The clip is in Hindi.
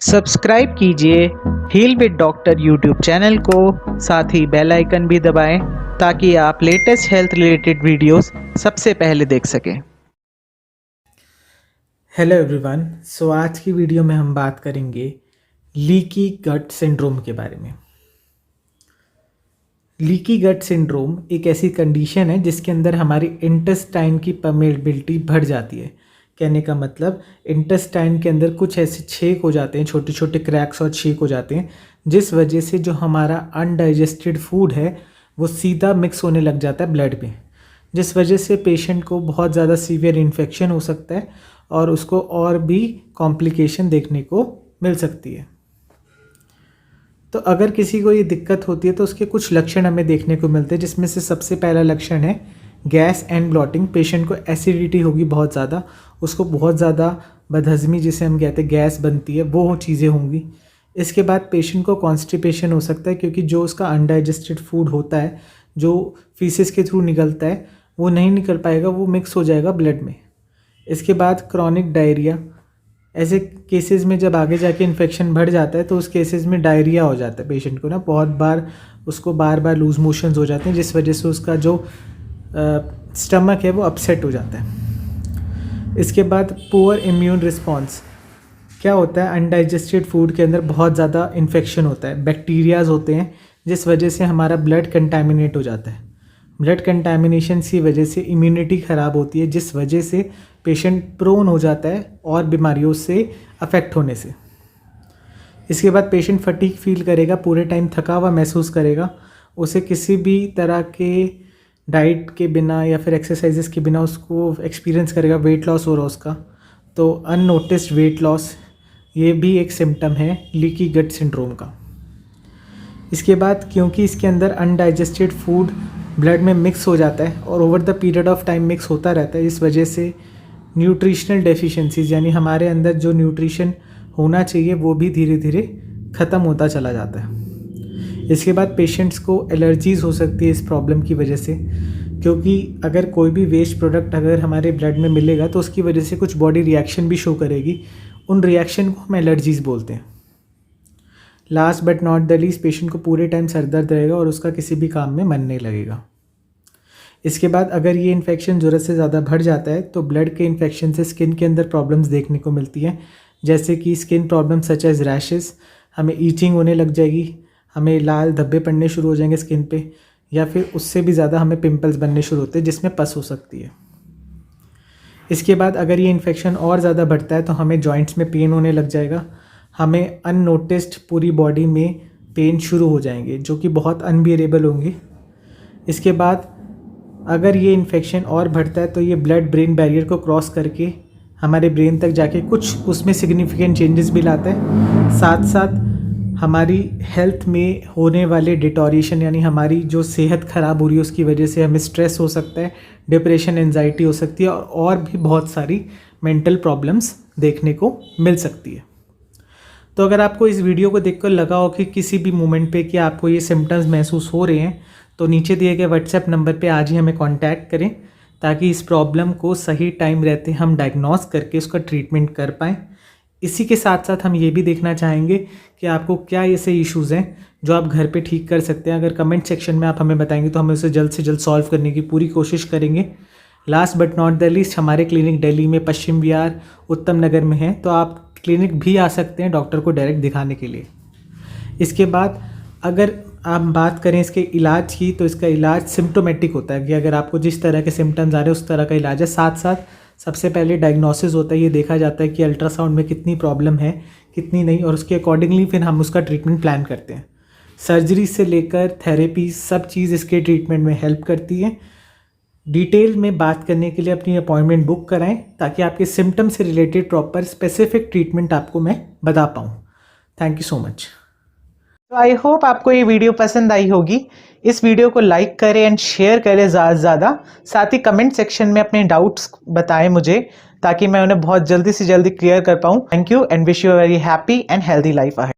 सब्सक्राइब कीजिए heal with doctor YouTube channel को, साथ ही बेल आइकन भी दबाएं ताकि आप लेटेस्ट हेल्थ रिलेटेड वीडियोस सबसे पहले देख सकें। Hello everyone. आज की वीडियो में हम बात करेंगे लीकी गट सिंड्रोम के बारे में। लीकी गट सिंड्रोम एक ऐसी कंडीशन है जिसके अंदर हमारी इंटेस्टाइन की परमेबिलिटी बढ़ जाती है। कहने का मतलब इंटेस्टाइन के अंदर कुछ ऐसे छेद हो जाते हैं, छोटे छोटे क्रैक्स और छेद हो जाते हैं, जिस वजह से जो हमारा अनडाइजेस्टेड फूड है वो सीधा मिक्स होने लग जाता है ब्लड में, जिस वजह से पेशेंट को बहुत ज़्यादा सीवियर इन्फेक्शन हो सकता है और उसको और भी कॉम्प्लिकेशन देखने को मिल सकती है। तो अगर किसी को ये दिक्कत होती है तो उसके कुछ लक्षण हमें देखने को मिलते हैं, जिसमें से सबसे पहला लक्षण है गैस एंड ब्लॉटिंग। पेशेंट को एसिडिटी होगी बहुत ज़्यादा, उसको बहुत ज़्यादा बदहज़मी जिसे हम कहते हैं गैस बनती है, वो चीज़ें होंगी। इसके बाद पेशेंट को कॉन्स्टिपेशन हो सकता है, क्योंकि जो उसका अनडाइजेस्टेड फूड होता है जो फीसेस के थ्रू निकलता है वो नहीं निकल पाएगा, वो मिक्स हो जाएगा ब्लड में। इसके बाद क्रॉनिक डायरिया। ऐसे केसेस में जब आगे जाके इन्फेक्शन बढ़ जाता है तो उस केसेस में डायरिया हो जाता है पेशेंट को ना, बहुत बार उसको बार बार लूज मोशंस हो जाते हैं, जिस वजह से उसका जो स्टमक है वो अपसेट हो जाता है। इसके बाद पुअर इम्यून रिस्पॉन्स। क्या होता है, अनडाइजेस्टेड फूड के अंदर बहुत ज़्यादा इन्फेक्शन होता है, बैक्टीरियाज होते हैं, जिस वजह से हमारा ब्लड कंटामिनेट हो जाता है। ब्लड कंटामिनेशन की वजह से इम्यूनिटी ख़राब होती है, जिस वजह से पेशेंट प्रोन हो जाता है और बीमारियों से अफेक्ट होने से। इसके बाद पेशेंट फटीग फील करेगा, पूरे टाइम थका हुआ महसूस करेगा, उसे किसी भी तरह के डाइट के बिना या फिर एक्सरसाइजेस के बिना उसको एक्सपीरियंस करेगा वेट लॉस हो रहा उसका। तो अननोटिस्ड वेट लॉस, ये भी एक सिम्टम है लीकी गट सिंड्रोम का। इसके बाद क्योंकि इसके अंदर अनडाइजेस्टेड फूड ब्लड में मिक्स हो जाता है और over the period of time mix होता रहता है, इस वजह से न्यूट्रिशनल डेफिशिएंसीज यानी हमारे अंदर जो न्यूट्रिशन होना चाहिए वो भी धीरे धीरे ख़त्म होता चला जाता है। इसके बाद पेशेंट्स को एलर्जीज़ हो सकती है इस प्रॉब्लम की वजह से, क्योंकि अगर कोई भी वेस्ट प्रोडक्ट अगर हमारे ब्लड में मिलेगा तो उसकी वजह से कुछ बॉडी रिएक्शन भी शो करेगी, उन रिएक्शन को हम एलर्जीज़ बोलते हैं। Last but not the least, patient को पूरे टाइम सर दर्द रहेगा और उसका किसी भी काम में मन नहीं लगेगा। इसके बाद अगर ये इन्फेक्शन ज़रूरत से ज़्यादा बढ़ जाता है तो ब्लड के इन्फेक्शन से स्किन के अंदर प्रॉब्लम्स देखने को मिलती हैं, जैसे कि skin problem such as rashes, हमें ईचिंग होने लग जाएगी, हमें लाल धब्बे पड़ने शुरू हो जाएंगे स्किन पे, या फिर उससे भी ज़्यादा हमें पिंपल्स बनने शुरू होते हैं जिसमें पस हो सकती है। इसके बाद अगर ये इन्फेक्शन और ज़्यादा बढ़ता है तो हमें जॉइंट्स में पेन होने लग जाएगा, हमें अननोटिस्ड पूरी बॉडी में पेन शुरू हो जाएंगे जो कि बहुत अनबियरेबल होंगे। इसके बाद अगर ये इन्फेक्शन और बढ़ता है तो ये ब्लड ब्रेन बैरियर को क्रॉस करके हमारे ब्रेन तक जाके कुछ उसमें सिग्निफिकेंट चेंजेस भी लाता है। साथ साथ हमारी हेल्थ में होने वाले डिटोरिएशन यानी हमारी जो सेहत ख़राब हो रही है उसकी वजह से हमें स्ट्रेस हो सकता है, डिप्रेशन, एंजाइटी हो सकती है और भी बहुत सारी मेंटल प्रॉब्लम्स देखने को मिल सकती है। तो अगर आपको इस वीडियो को देखकर लगा हो कि किसी भी मोमेंट पे कि आपको ये सिम्टम्स महसूस हो रहे हैं तो नीचे दिए गए व्हाट्सएप नंबर पे आज ही हमें कांटेक्ट करें, ताकि इस प्रॉब्लम को सही टाइम रहते हम डायग्नोस करके उसका ट्रीटमेंट कर पाएँ। इसी के साथ साथ हम ये भी देखना चाहेंगे कि आपको क्या ऐसे इश्यूज़ हैं जो आप घर पे ठीक कर सकते हैं। अगर कमेंट सेक्शन में आप हमें बताएंगे तो हम उसे जल्द से जल्द सॉल्व करने की पूरी कोशिश करेंगे। Last but not the least, हमारे क्लिनिक दिल्ली में पश्चिम विहार उत्तम नगर में है, तो आप क्लिनिक भी आ सकते हैं डॉक्टर को डायरेक्ट दिखाने के लिए। इसके बाद अगर आप बात करें इसके इलाज की तो इसका इलाज सिम्टोमेटिक होता है कि अगर आपको जिस तरह के सिम्टम्स आ रहे हैं उस तरह का इलाज है। साथ साथ सबसे पहले डायग्नोसिस होता है, ये देखा जाता है कि अल्ट्रासाउंड में कितनी प्रॉब्लम है कितनी नहीं, और उसके अकॉर्डिंगली फिर हम उसका ट्रीटमेंट प्लान करते हैं। सर्जरी से लेकर थेरेपी सब चीज़ इसके ट्रीटमेंट में हेल्प करती है। डिटेल में बात करने के लिए अपनी अपॉइंटमेंट बुक कराएं ताकि आपके सिम्टम से रिलेटेड प्रॉपर स्पेसिफिक ट्रीटमेंट आपको मैं बता पाऊँ। Thank you so much. तो आई होप आपको ये वीडियो पसंद आई होगी। इस वीडियो को लाइक करें एंड शेयर करें ज़्यादा से ज़्यादा, साथ ही कमेंट सेक्शन में अपने डाउट्स बताएं मुझे, ताकि मैं उन्हें बहुत जल्दी से जल्दी क्लियर कर पाऊँ। Thank you and wish you a very happy and healthy life ahead.